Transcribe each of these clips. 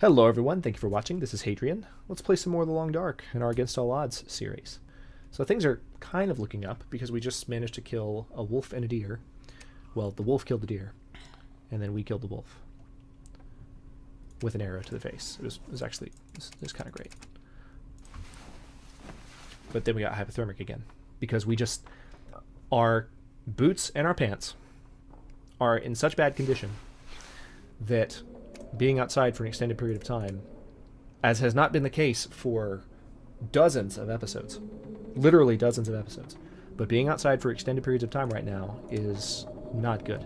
Hello everyone, thank you for watching. This is Hadrian. Let's play some more of The Long Dark in our Against All Odds series. So things are kind of looking up because we just managed to kill a wolf and a deer. Well, the wolf killed the deer, and then we killed the wolf with an arrow to the face. It was actually kind of great. But then we got hypothermic again because our boots and our pants are in such bad condition that being outside for an extended period of time, as has not been the case for dozens of episodes, literally dozens of episodes, but being outside for extended periods of time right now is not good.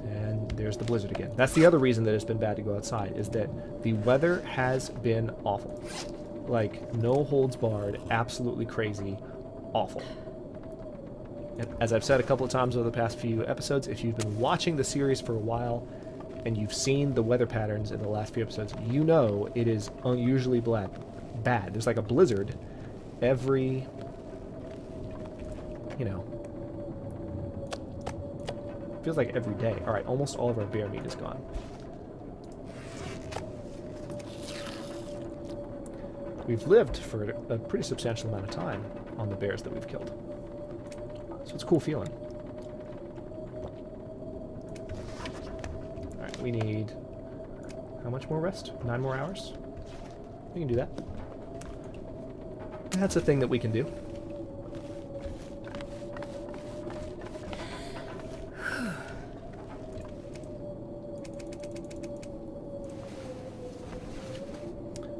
And there's the blizzard again. That's the other reason that it's been bad to go outside, is that the weather has been awful. Like, no holds barred, absolutely crazy, awful. And as I've said a couple of times over the past few episodes, if you've been watching the series for a while, and you've seen the weather patterns in the last few episodes, you know it is unusually bad. There's like a blizzard every, feels like every day. All right, almost all of our bear meat is gone. We've lived for a pretty substantial amount of time on the bears that we've killed. So it's a cool feeling. We need... how much more rest? 9 more hours? We can do that. That's a thing that we can do.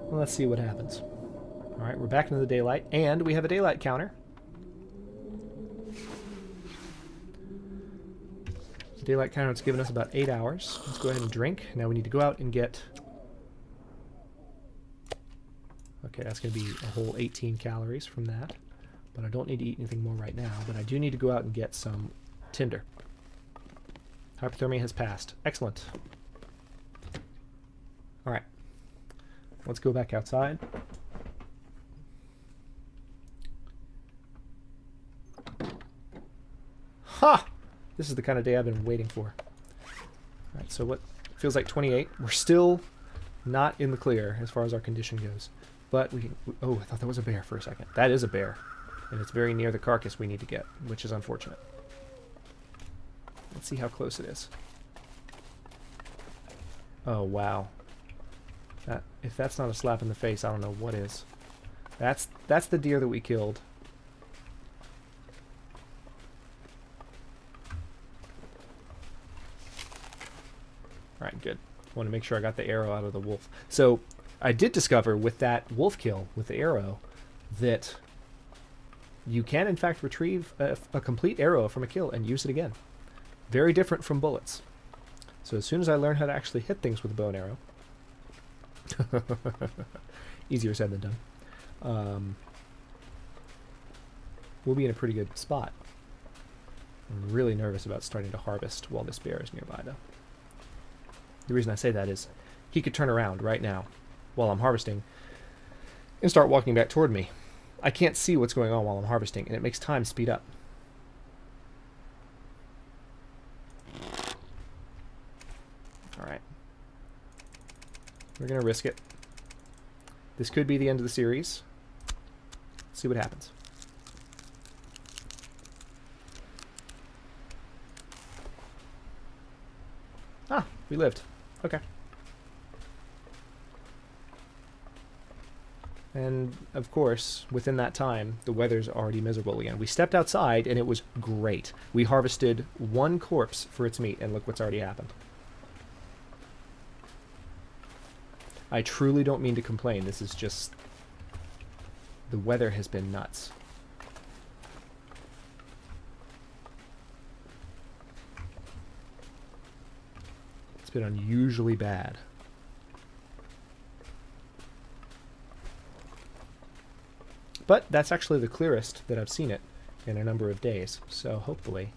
Well, let's see what happens. Alright, we're back into the daylight, and we have a daylight counter. Daylight counter has given us about 8 hours. Let's go ahead and drink. Now we need to go out and get... okay, that's going to be a whole 18 calories from that. But I don't need to eat anything more right now. But I do need to go out and get some tinder. Hypothermia has passed. Excellent. Alright. Let's go back outside. Ha! This is the kind of day I've been waiting for. Alright, so what feels like 28. We're still not in the clear as far as our condition goes. But we can... oh, I thought that was a bear for a second. That is a bear. And it's very near the carcass we need to get, which is unfortunate. Let's see how close it is. Oh, wow. If that's not a slap in the face, I don't know what is. That's the deer that we killed. Alright, good. I want to make sure I got the arrow out of the wolf. So, I did discover with that wolf kill, with the arrow, that you can in fact retrieve a complete arrow from a kill and use it again. Very different from bullets. So as soon as I learn how to actually hit things with a bow and arrow... easier said than done. We'll be in a pretty good spot. I'm really nervous about starting to harvest while this bear is nearby, though. The reason I say that is he could turn around right now while I'm harvesting and start walking back toward me. I can't see what's going on while I'm harvesting, and it makes time speed up. Alright. We're going to risk it. This could be the end of the series. Let's see what happens. Ah, we lived. Okay. And, of course, within that time, the weather's already miserable again. We stepped outside, and it was great. We harvested 1 corpse for its meat, and look what's already happened. I truly don't mean to complain. This is just... the weather has been nuts. It's been unusually bad. But that's actually the clearest that I've seen it in a number of days. So hopefully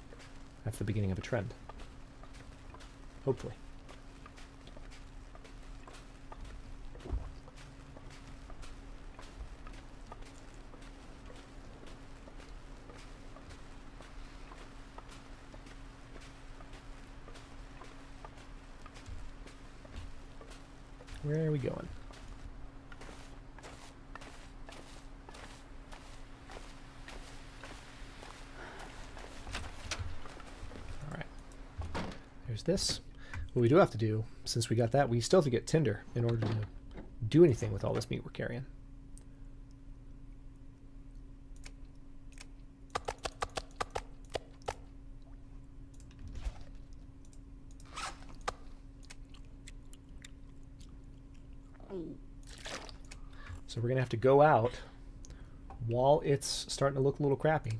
that's the beginning of a trend. Hopefully. Where are we going? All right. There's this. What we do have to do, since we got that, we still have to get tinder in order to do anything with all this meat we're carrying. So we're going to have to go out while it's starting to look a little crappy.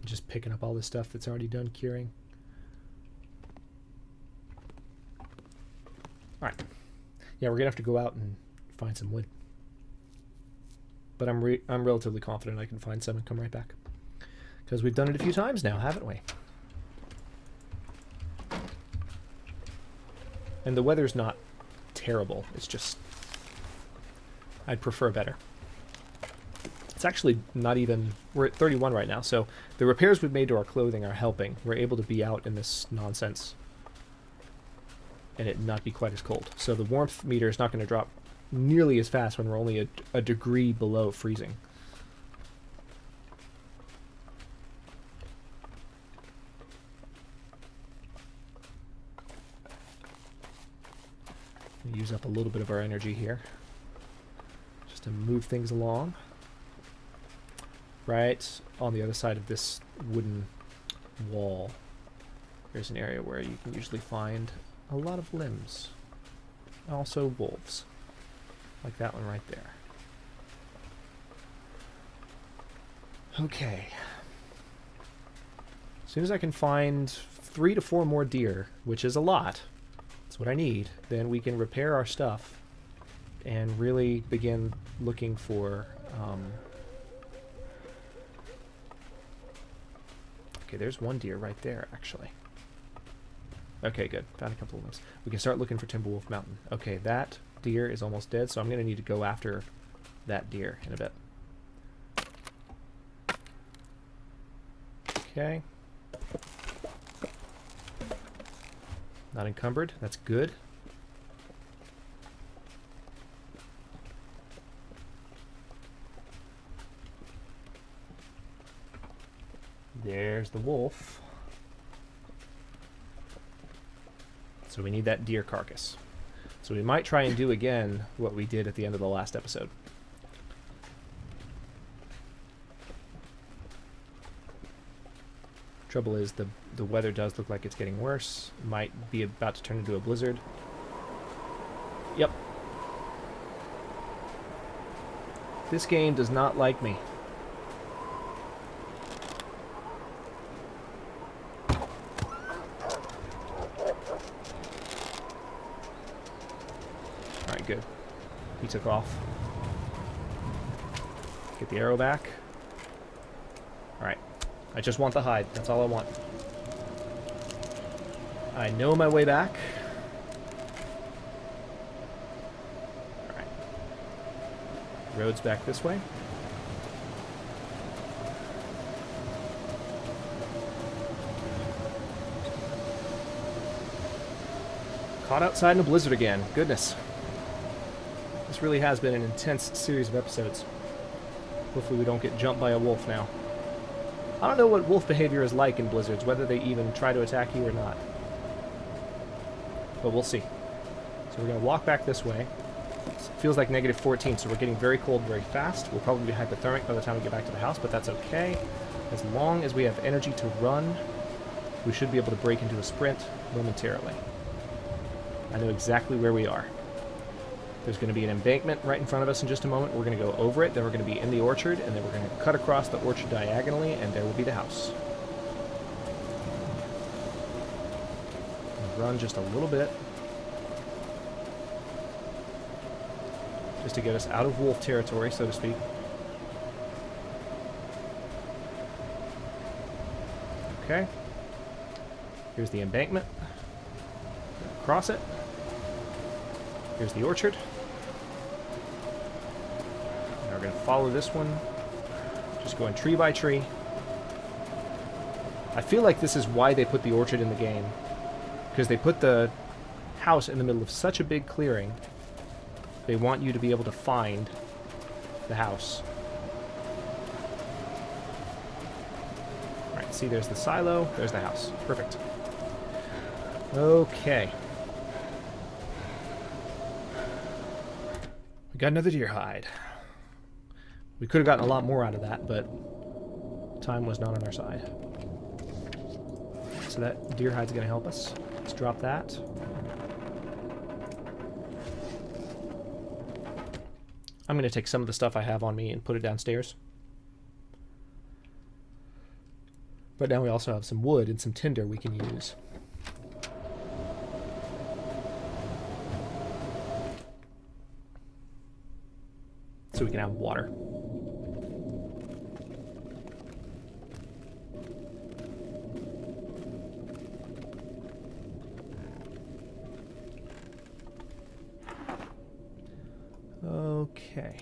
Just picking up all this stuff that's already done curing. All right. Yeah, we're gonna have to go out and find some wood. But I'm relatively confident I can find some and come right back, because we've done it a few times now, haven't we? And the weather's not terrible. It's just I'd prefer better. It's actually not even... We're at 31 right now, so the repairs we've made to our clothing are helping. We're able to be out in this nonsense and it not be quite as cold. So the warmth meter is not going to drop nearly as fast when we're only a degree below freezing. Use up a little bit of our energy here just to move things along. Right on the other side of this wooden wall, there's an area where you can usually find a lot of limbs. Also wolves. Like that one right there. Okay. As soon as I can find 3 to 4 more deer, which is a lot, that's what I need, then we can repair our stuff and really begin looking for... Okay, there's one deer right there, actually. Okay, good. Found a couple of limbs. We can start looking for Timberwolf Mountain. Okay, that deer is almost dead, so I'm going to need to go after that deer in a bit. Okay. Not encumbered. That's good. There's the wolf. So we need that deer carcass. So we might try and do again what we did at the end of the last episode. Trouble is the weather does look like it's getting worse. Might be about to turn into a blizzard. Yep. This game does not like me. Alright, good. He took off. Get the arrow back. Alright. I just want the hide. That's all I want. I know my way back. Alright. Road's back this way. Caught outside in a blizzard again. Goodness. This really has been an intense series of episodes. Hopefully we don't get jumped by a wolf now. I don't know what wolf behavior is like in blizzards, whether they even try to attack you or not. But we'll see. So we're going to walk back this way. It feels like negative 14, so we're getting very cold very fast. We'll probably be hypothermic by the time we get back to the house, but that's okay. As long as we have energy to run, we should be able to break into a sprint momentarily. I know exactly where we are. There's going to be an embankment right in front of us in just a moment. We're going to go over it, then we're going to be in the orchard, and then we're going to cut across the orchard diagonally, and there will be the house. Run just a little bit. Just to get us out of wolf territory, so to speak. Okay. Here's the embankment. Cross it. Here's the orchard. Now we're going to follow this one. Just going tree by tree. I feel like this is why they put the orchard in the game. Because they put the house in the middle of such a big clearing. They want you to be able to find the house. Alright, see, there's the silo. There's the house. Perfect. Okay. We got another deer hide. We could have gotten a lot more out of that, but time was not on our side. So that deer hide's going to help us. Let's drop that. I'm going to take some of the stuff I have on me and put it downstairs. But now we also have some wood and some tinder we can use. So we can have water. Okay.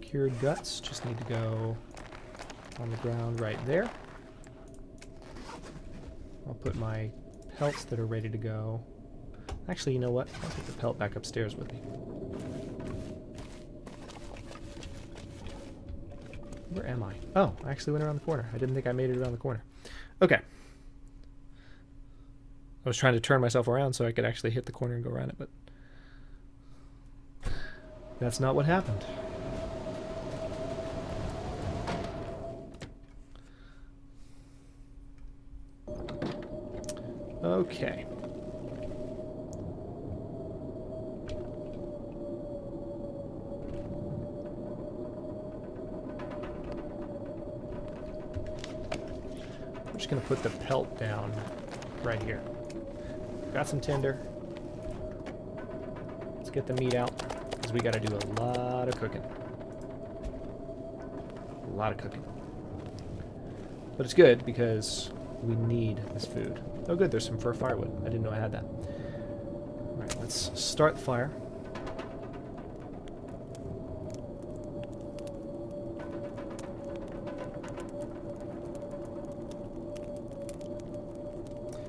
Cured guts just need to go on the ground right there. I'll put my pelts that are ready to go. Actually, you know what? I'll take the pelt back upstairs with me. Where am I? Oh, I actually went around the corner. I didn't think I made it around the corner. Okay. I was trying to turn myself around so I could actually hit the corner and go around it, but that's not what happened. Okay. I'm just going to put the pelt down right here. Got some tinder. Let's get the meat out, because we got to do a lot of cooking. A lot of cooking. But it's good, because we need this food. Oh good, there's some fir firewood. I didn't know I had that. Alright, let's start the fire.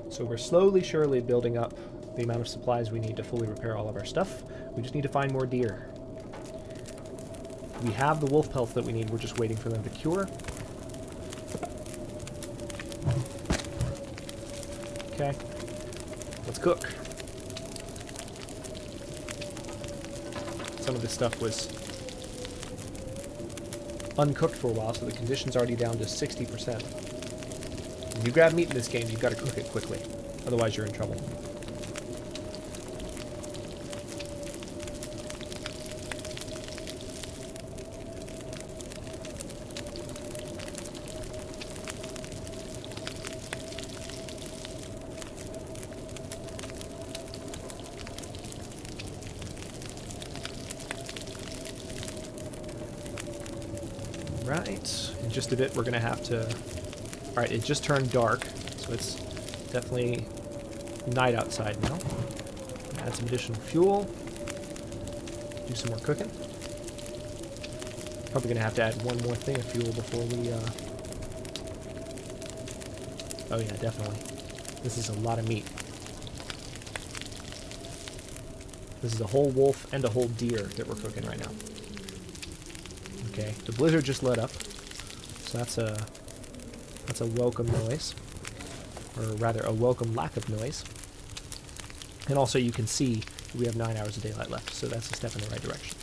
So we're slowly, surely building up the amount of supplies we need to fully repair all of our stuff. We just need to find more deer. We have the wolf pelts that we need, we're just waiting for them to cure. Okay, let's cook. Some of this stuff was uncooked for a while, so the condition's already down to 60%. When you grab meat in this game, you've got to cook it quickly. Otherwise, you're in trouble. Right, in just a bit we're going to have to... Alright, it just turned dark, so it's definitely night outside now. Add some additional fuel. Do some more cooking. Probably going to have to add one more thing of fuel before we... Oh yeah, definitely. This is a lot of meat. This is a whole wolf and a whole deer that we're cooking right now. Okay, the blizzard just let up, so that's a welcome noise, or rather a welcome lack of noise. And also you can see we have 9 hours of daylight left, so that's a step in the right direction.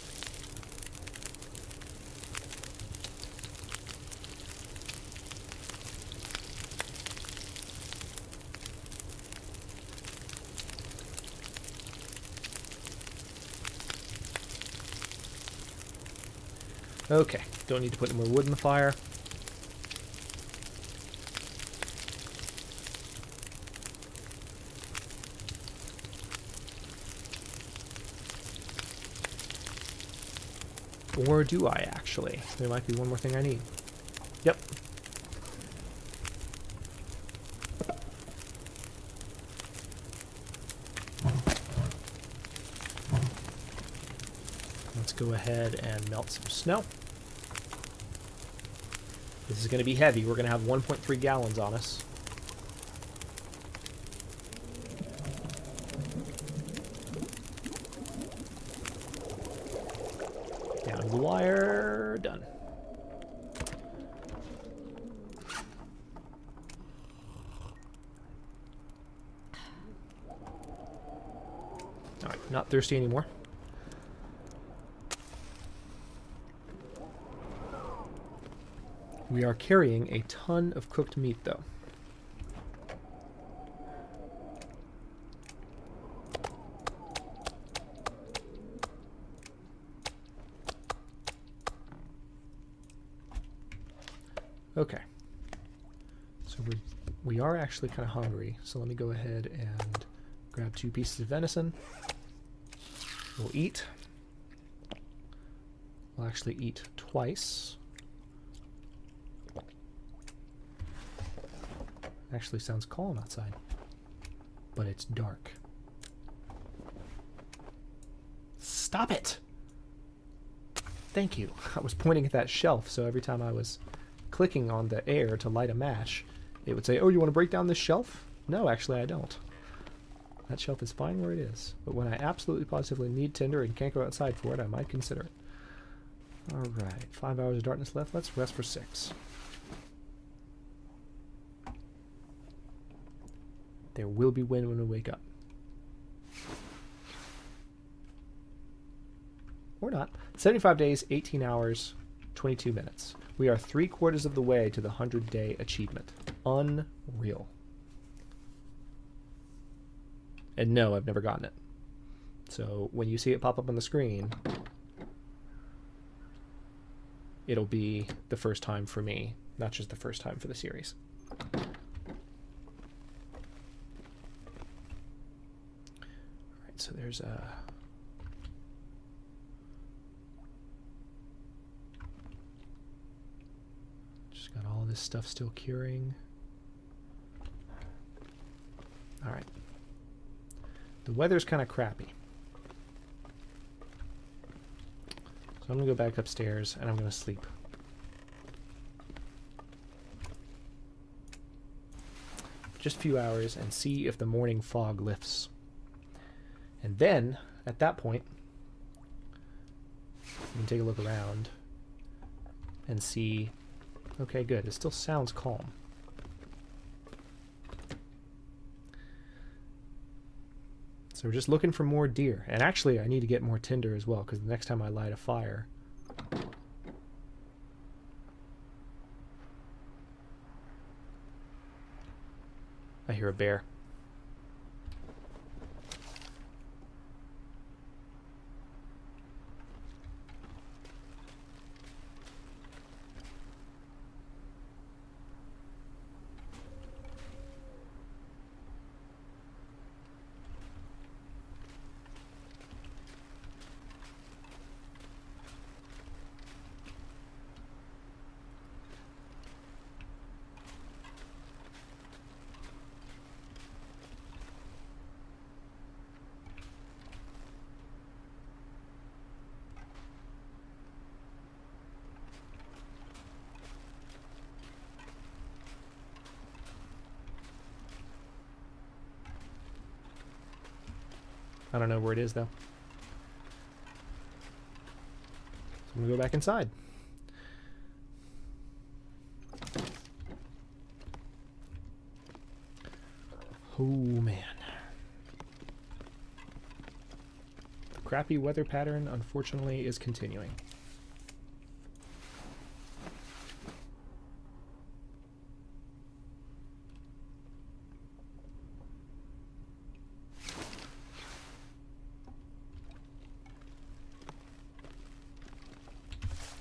Okay, don't need to put any more wood in the fire. Or do I actually? There might be one more thing I need. Yep. go ahead and melt some snow. This is going to be heavy. We're going to have 1.3 gallons on us. Down the wire. Done. Alright, not thirsty anymore. We are carrying a ton of cooked meat, though. Okay. So we are actually kind of hungry, so let me go ahead and grab 2 pieces of venison. We'll eat. We'll actually eat twice. Actually sounds calm outside, but it's dark. Stop it! Thank you. I was pointing at that shelf, so every time I was clicking on the air to light a match, it would say, oh, you want to break down this shelf? No, actually I don't. That shelf is fine where it is, but when I absolutely positively need tinder and can't go outside for it, I might consider it. Alright, 5 hours of darkness left. Let's rest for 6. There will be wind when we wake up. Or not. 75 days, 18 hours, 22 minutes. We are 3/4 of the way to the 100-day achievement. Unreal. And no, I've never gotten it. So when you see it pop up on the screen, it'll be the first time for me, not just the first time for the series. So there's just got all this stuff still curing. All right. The weather's kind of crappy. So I'm going to go back upstairs and I'm going to sleep. Just a few hours and see if the morning fog lifts. And then, at that point, we can take a look around and see, okay, good, it still sounds calm. So we're just looking for more deer. And actually, I need to get more tinder as well, because the next time I light a fire, I hear a bear. I don't know where it is, though. So I'm going to go back inside. Oh, man. The crappy weather pattern, unfortunately, is continuing.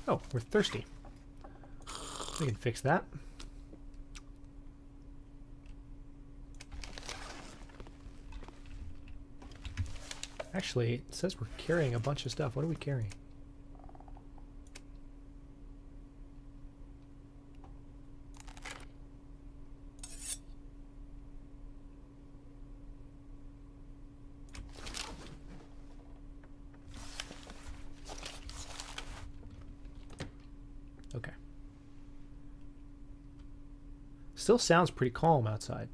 Oh, we're thirsty. We can fix that. Actually, it says we're carrying a bunch of stuff. What are we carrying? Still sounds pretty calm outside.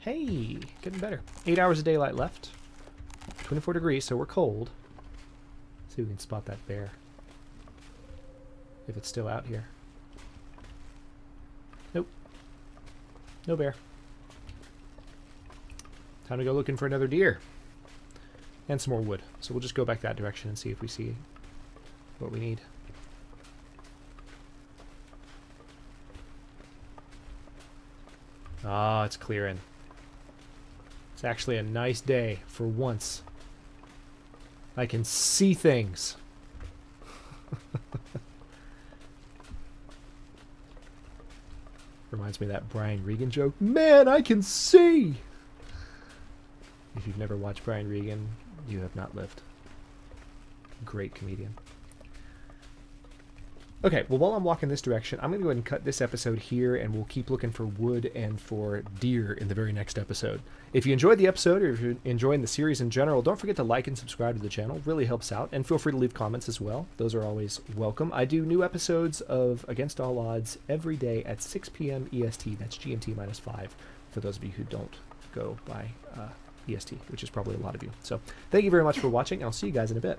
Hey, getting better. 8 hours of daylight left. 24 degrees, so we're cold. See if we can spot that bear. If it's still out here. Nope. No bear. Time to go looking for another deer. And some more wood. So we'll just go back that direction and see if we see what we need. Ah, it's clearing. It's actually a nice day for once. I can see things. Reminds me of that Brian Regan joke. Man, I can see! If you've never watched Brian Regan, you have not lived. Great comedian. Okay, well, while I'm walking this direction, I'm going to go ahead and cut this episode here, and we'll keep looking for wood and for deer in the very next episode. If you enjoyed the episode, or if you're enjoying the series in general, don't forget to like and subscribe to the channel. It really helps out, and feel free to leave comments as well. Those are always welcome. I do new episodes of Against All Odds every day at 6 p.m. EST. That's GMT minus 5, for those of you who don't go by EST, which is probably a lot of you. So thank you very much for watching, and I'll see you guys in a bit.